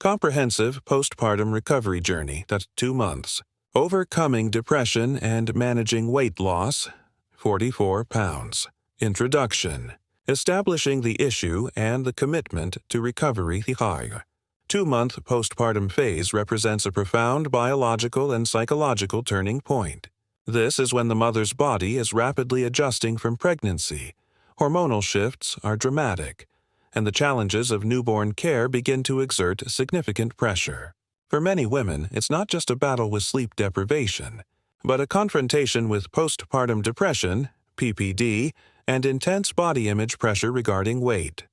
Comprehensive postpartum recovery journey, that's 2 months. Overcoming depression and managing weight loss, 44 pounds. Introduction. Establishing the issue and the commitment to recovery. The 2-month postpartum phase represents a profound biological and psychological turning point. This is when the mother's body is rapidly adjusting from pregnancy. Hormonal shifts are dramatic, and the challenges of newborn care begin to exert significant pressure. For many women, it's not just a battle with sleep deprivation, but a confrontation with postpartum depression, PPD, and intense body image pressure regarding weight.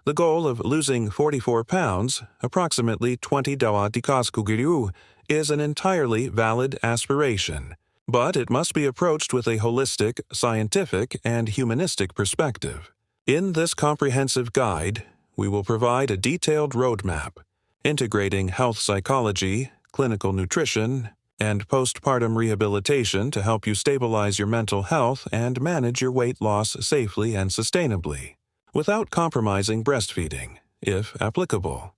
The goal of losing 44 pounds, approximately 20 kg, is an entirely valid aspiration, but it must be approached with a holistic, scientific, and humanistic perspective. In this comprehensive guide, we will provide a detailed roadmap, integrating health psychology, clinical nutrition, and postpartum rehabilitation to help you stabilize your mental health and manage your weight loss safely and sustainably, without compromising breastfeeding, if applicable.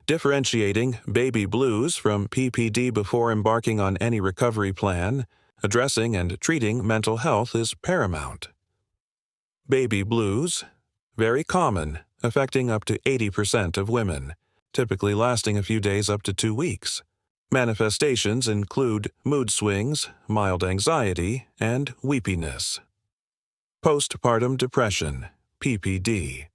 Differentiating baby blues from PPD before embarking on any recovery plan, addressing and treating mental health is paramount. Baby blues, very common, affecting up to 80% of women, typically lasting a few days up to 2 weeks. Manifestations include mood swings, mild anxiety, and weepiness. Postpartum depression, PPD.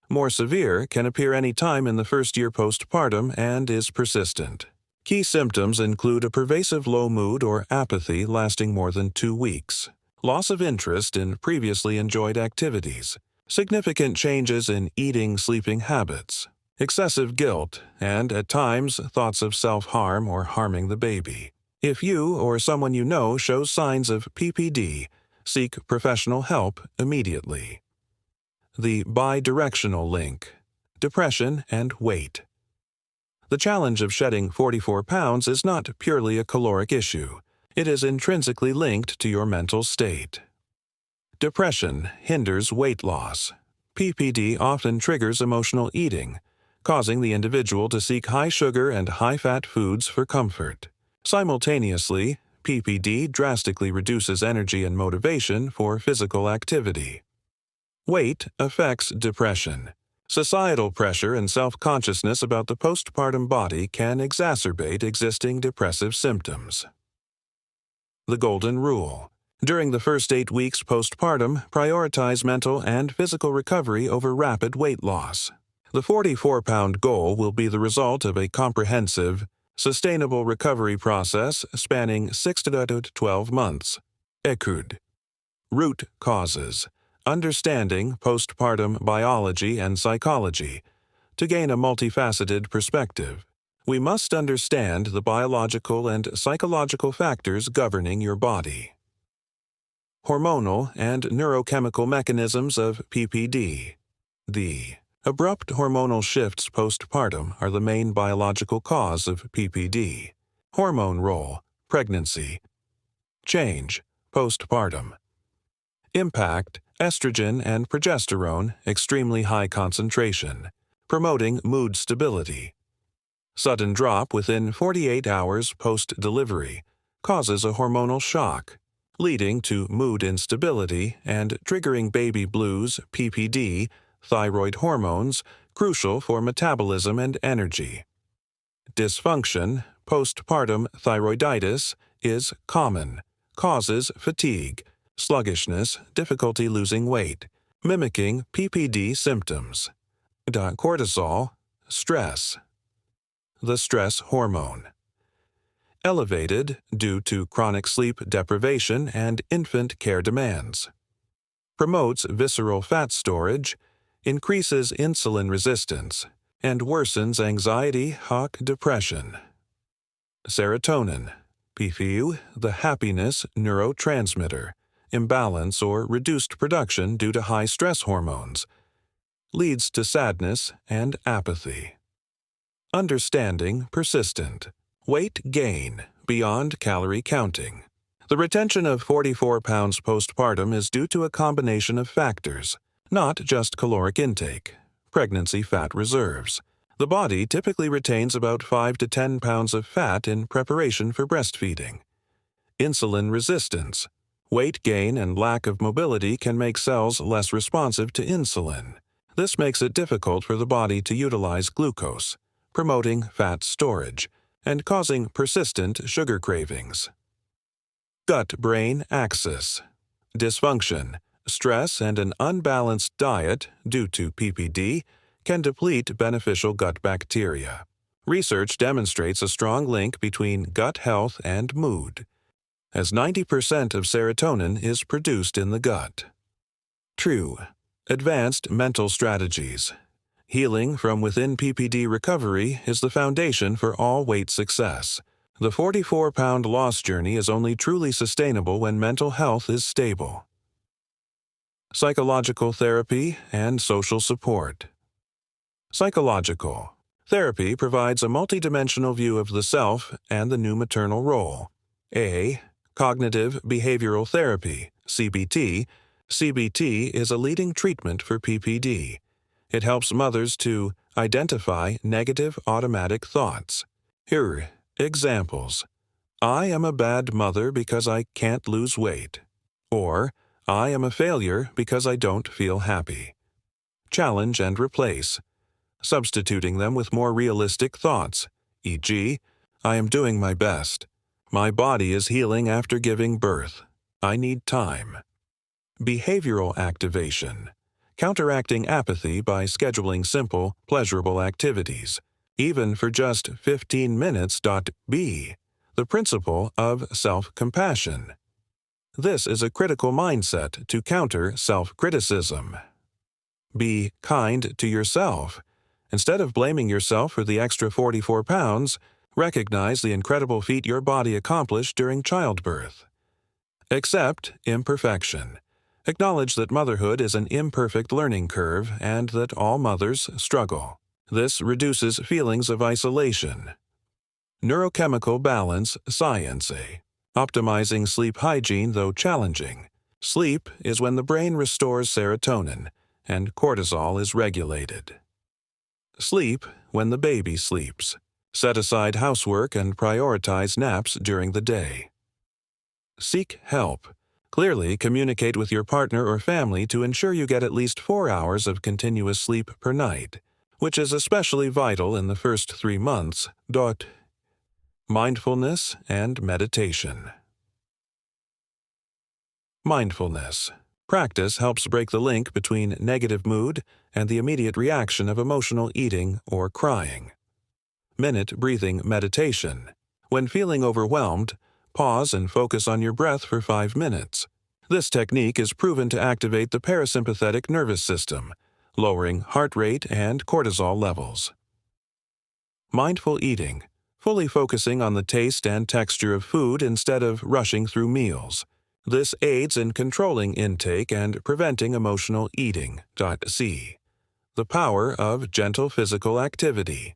More severe, can appear any time in the first year postpartum and is persistent. Key symptoms include a pervasive low mood or apathy lasting more than 2 weeks, loss of interest in previously enjoyed activities, significant changes in eating, sleeping habits, excessive guilt, and, at times, thoughts of self-harm or harming the baby. If you or someone you know shows signs of PPD, seek professional help immediately. The bidirectional link, depression and weight. The challenge of shedding 44 pounds is not purely a caloric issue. It is intrinsically linked to your mental state. Depression hinders weight loss. PPD often triggers emotional eating, causing the individual to seek high-sugar and high-fat foods for comfort. Simultaneously, PPD drastically reduces energy and motivation for physical activity. Weight affects depression. Societal pressure and self-consciousness about the postpartum body can exacerbate existing depressive symptoms. The Golden Rule. During the first 8 weeks postpartum, prioritize mental and physical recovery over rapid weight loss. The 44-pound goal will be the result of a comprehensive, sustainable recovery process spanning 6 to 12 months. Écoute. Root causes. Understanding postpartum biology and psychology. To gain a multifaceted perspective, we must understand the biological and psychological factors governing your body. Hormonal and neurochemical mechanisms of PPD. The abrupt hormonal shifts postpartum are the main biological cause of PPD. Hormone role, pregnancy. Change, postpartum. Impact, estrogen and progesterone, extremely high concentration, promoting mood stability. Sudden drop within 48 hours post-delivery causes a hormonal shock, leading to mood instability and triggering baby blues, PPD, thyroid hormones, crucial for metabolism and energy. Dysfunction, postpartum thyroiditis, is common, causes fatigue, sluggishness, difficulty losing weight, mimicking PPD symptoms. Cortisol, stress. The stress hormone. Elevated due to chronic sleep deprivation and infant care demands. Promotes visceral fat storage, increases insulin resistance, and worsens anxiety, depression. Serotonin, PPU, the happiness neurotransmitter, imbalance or reduced production due to high stress hormones, leads to sadness and apathy. Understanding persistent. Weight gain beyond calorie counting. The retention of 44 pounds postpartum is due to a combination of factors, not just caloric intake, pregnancy fat reserves, The body typically retains about 5 to 10 pounds of fat in preparation for breastfeeding. Insulin resistance. Weight gain and lack of mobility can make cells less responsive to insulin. This makes it difficult for the body to utilize glucose, promoting fat storage and causing persistent sugar cravings. Gut-brain axis. Dysfunction, stress, and an unbalanced diet due to PPD can deplete beneficial gut bacteria. Research demonstrates a strong link between gut health and mood, as 90% of serotonin is produced in the gut. True. Advanced mental strategies. Healing from within PPD recovery is the foundation for all weight success. The 44-pound loss journey is only truly sustainable when mental health is stable. Psychological therapy and social support. Psychological therapy provides a multidimensional view of the self and the new maternal role. A. Cognitive behavioral therapy, CBT. CBT is a leading treatment for PPD. It helps mothers to identify negative automatic thoughts. Here are examples. I am a bad mother because I can't lose weight. Or, I am a failure because I don't feel happy. Challenge and replace, substituting them with more realistic thoughts, e.g., I am doing my best. My body is healing after giving birth. I need time. Behavioral activation, counteracting apathy by scheduling simple, pleasurable activities, even for just 15 minutes. B. The principle of self-compassion. This is a critical mindset to counter self-criticism. Be kind to yourself. Instead of blaming yourself for the extra 44 pounds, recognize the incredible feat your body accomplished during childbirth. Accept imperfection. Acknowledge that motherhood is an imperfect learning curve and that all mothers struggle. This reduces feelings of isolation. Neurochemical balance science. Optimizing sleep hygiene, though challenging. Sleep is when the brain restores serotonin and cortisol is regulated. Sleep when the baby sleeps. Set aside housework and prioritize naps during the day. Seek help. Clearly communicate with your partner or family to ensure you get at least 4 hours of continuous sleep per night, which is especially vital in the first 3 months. Mindfulness and meditation. Mindfulness. Practice helps break the link between negative mood and the immediate reaction of emotional eating or crying. Minute breathing meditation. When feeling overwhelmed, pause and focus on your breath for 5 minutes. This technique is proven to activate the parasympathetic nervous system, lowering heart rate and cortisol levels. Mindful eating. Fully focusing on the taste and texture of food instead of rushing through meals. This aids in controlling intake and preventing emotional eating. C. The power of gentle physical activity.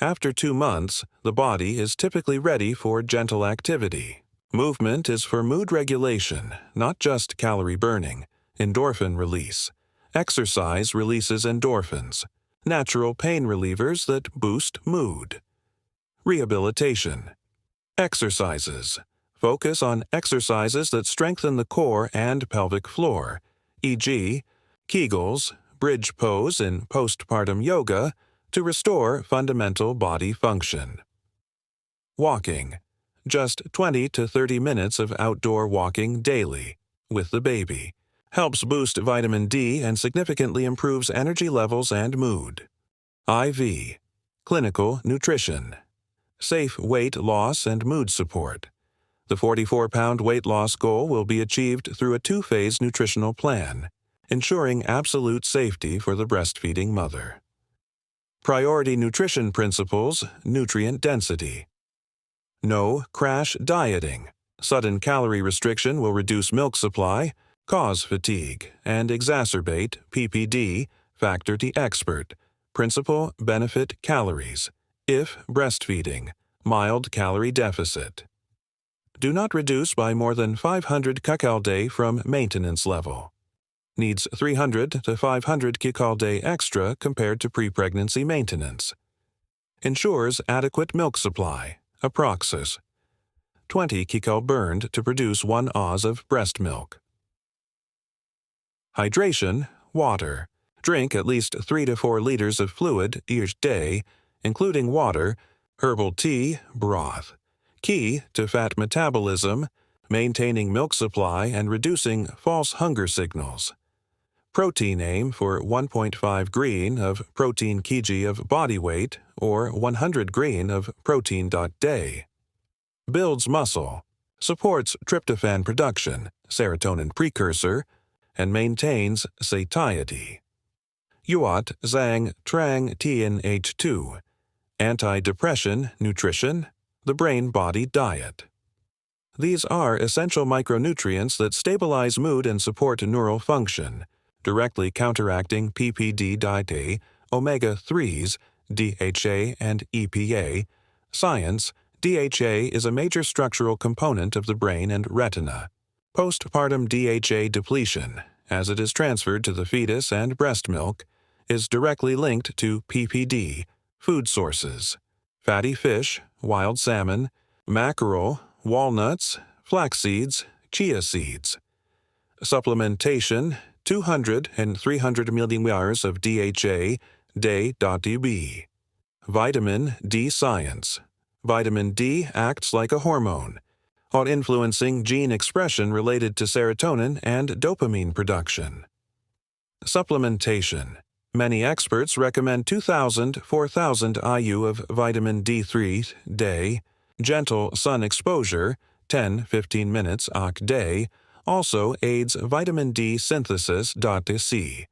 After 2 months, the body is typically ready for gentle activity. Movement is for mood regulation, not just calorie burning, endorphin release. Exercise releases endorphins, natural pain relievers that boost mood. Rehabilitation. Exercises. Focus on exercises that strengthen the core and pelvic floor, e.g., Kegels, bridge pose in postpartum yoga, to restore fundamental body function. Walking. Just 20 to 30 minutes of outdoor walking daily, with the baby, helps boost vitamin D and significantly improves energy levels and mood. IV. Clinical nutrition. Safe weight loss and mood support. The 44-pound weight loss goal will be achieved through a 2-phase nutritional plan, ensuring absolute safety for the breastfeeding mother. Priority nutrition principles, nutrient density. No crash dieting. Sudden calorie restriction will reduce milk supply, cause fatigue, and exacerbate PPD, factor the expert, principal benefit calories, if breastfeeding, mild calorie deficit. Do not reduce by more than 500 kcal day from maintenance level. Needs 300 to 500 kcal/day extra compared to pre-pregnancy maintenance. Ensures adequate milk supply, approxis. 20 kcal burned to produce 1 oz of breast milk. Hydration, water. Drink at least 3 to 4 liters of fluid each day, including water, herbal tea, broth. Key to fat metabolism, maintaining milk supply and reducing false hunger signals. Protein aim for 1.5 green of protein kg of body weight or 100 green of protein.day. Builds muscle, supports tryptophan production, serotonin precursor, and maintains satiety. Yuat Zhang Trang TNH2, anti-depression, nutrition, the brain-body diet. These are essential micronutrients that stabilize mood and support neural function, directly counteracting PPD-A, omega-3s, DHA and EPA. Science, DHA is a major structural component of the brain and retina. Postpartum DHA depletion, as it is transferred to the fetus and breast milk, is directly linked to PPD, food sources, fatty fish, wild salmon, mackerel, walnuts, flax seeds, chia seeds. Supplementation, 200 and 300 milliliters of DHA, day.db. Vitamin D science. Vitamin D acts like a hormone, on influencing gene expression related to serotonin and dopamine production. Supplementation. Many experts recommend 2,000–4,000 IU of vitamin D3 day. Gentle sun exposure, 10–15 minutes day, also aids vitamin D synthesis. C.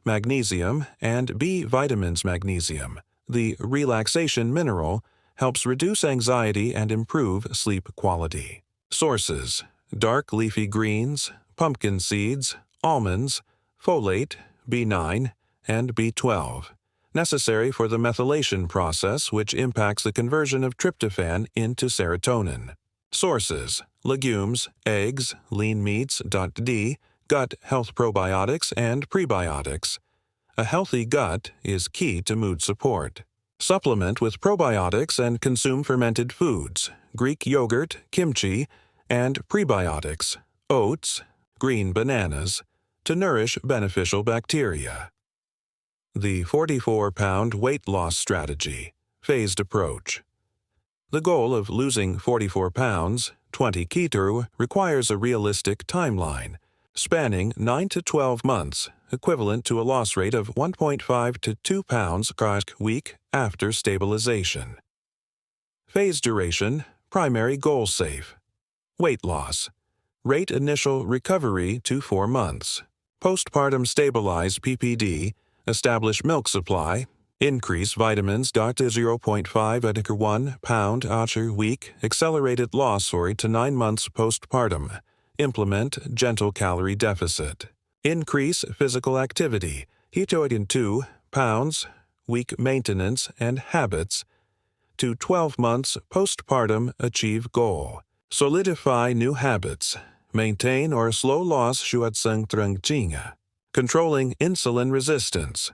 Magnesium and B vitamins. Magnesium, the relaxation mineral, helps reduce anxiety and improve sleep quality. Sources: dark leafy greens, pumpkin seeds, almonds, folate, B9, and B12, necessary for the methylation process which impacts the conversion of tryptophan into serotonin. Sources: legumes, eggs, lean meats. D. Gut health probiotics and prebiotics. A healthy gut is key to mood support. Supplement with probiotics and consume fermented foods, Greek yogurt, kimchi, and prebiotics, oats, green bananas, to nourish beneficial bacteria. The 44-pound weight loss strategy, phased approach. The goal of losing 44 pounds, 20 kg, requires a realistic timeline, spanning 9 to 12 months, equivalent to a loss rate of 1.5 to 2 pounds per week after stabilization. Phase duration, primary goal safe. Weight loss. Rate initial recovery to 4 months. Postpartum stabilize PPD, establish milk supply, increase vitamins. 0.5 at 1 pound per week, accelerated loss rate to 9 months postpartum. Implement gentle calorie deficit. Increase physical activity, in 2 pounds, week maintenance and habits, to 12 months postpartum achieve goal. Solidify new habits. Maintain or slow loss controlling insulin resistance.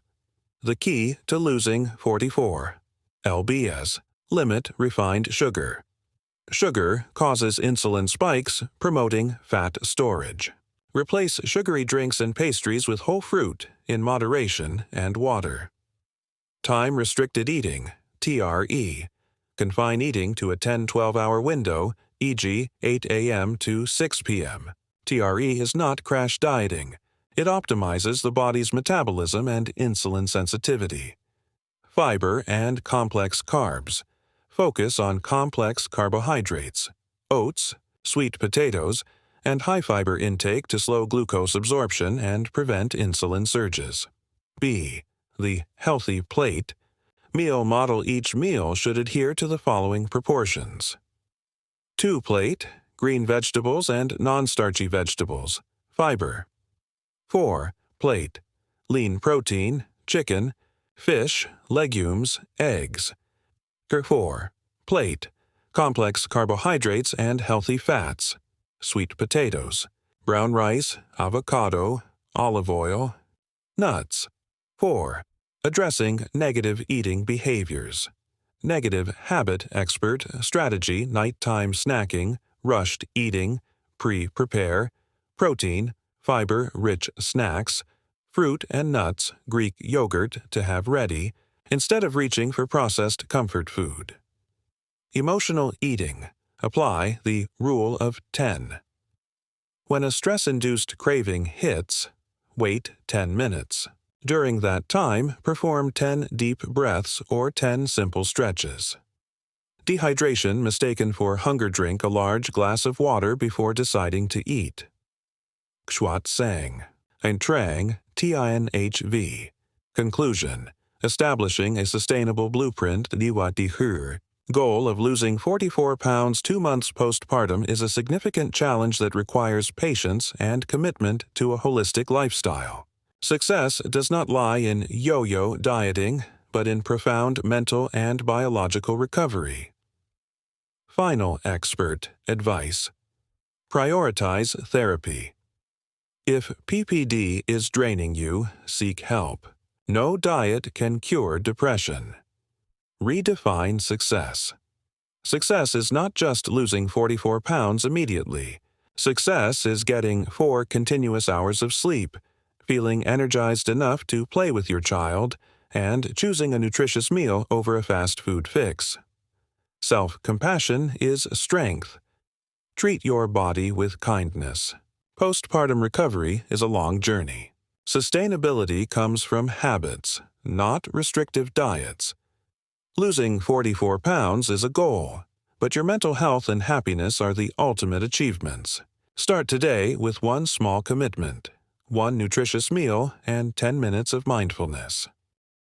The key to losing 44 lbs. Limit refined sugar. Sugar causes insulin spikes, promoting fat storage. Replace sugary drinks and pastries with whole fruit in moderation and water. Time-restricted eating, TRE. Confine eating to a 10–12 hour window, e.g. 8 a.m. to 6 p.m. TRE is not crash dieting. It optimizes the body's metabolism and insulin sensitivity. Fiber and complex carbs. Focus on complex carbohydrates, oats, sweet potatoes, and high-fiber intake to slow glucose absorption and prevent insulin surges. B. The healthy plate. Meal model. Each meal should adhere to the following proportions. 2 plate, green vegetables and non-starchy vegetables, fiber. 4 plate, lean protein, chicken, fish, legumes, eggs. 4 plate, complex carbohydrates and healthy fats, sweet potatoes, brown rice, avocado, olive oil, nuts. 4. Addressing negative eating behaviors. Negative habit expert strategy nighttime snacking, rushed eating, pre-prepare, protein, fiber-rich snacks, fruit and nuts, Greek yogurt to have ready, instead of reaching for processed comfort food. Emotional eating. Apply the rule of 10. When a stress-induced craving hits, wait 10 minutes. During that time, perform 10 deep breaths or 10 simple stretches. Dehydration mistaken for hunger. Drink a large glass of water before deciding to eat. Xuat Sang. Ein Trang, TINHV. Conclusion. Establishing a sustainable blueprint. Diwa Dihur. Goal of losing 44 pounds 2 months postpartum is a significant challenge that requires patience and commitment to a holistic lifestyle. Success does not lie in yo-yo dieting, but in profound mental and biological recovery. Final expert advice. Prioritize therapy. If PPD is draining you, seek help. No diet can cure depression. Redefine success. Success is not just losing 44 pounds immediately. Success is getting 4 continuous hours of sleep, feeling energized enough to play with your child, and choosing a nutritious meal over a fast food fix. Self-compassion is strength. Treat your body with kindness. Postpartum recovery is a long journey. Sustainability comes from habits, not restrictive diets. Losing 44 pounds is a goal, but your mental health and happiness are the ultimate achievements. Start today with one small commitment. 1 nutritious meal, and 10 minutes of mindfulness.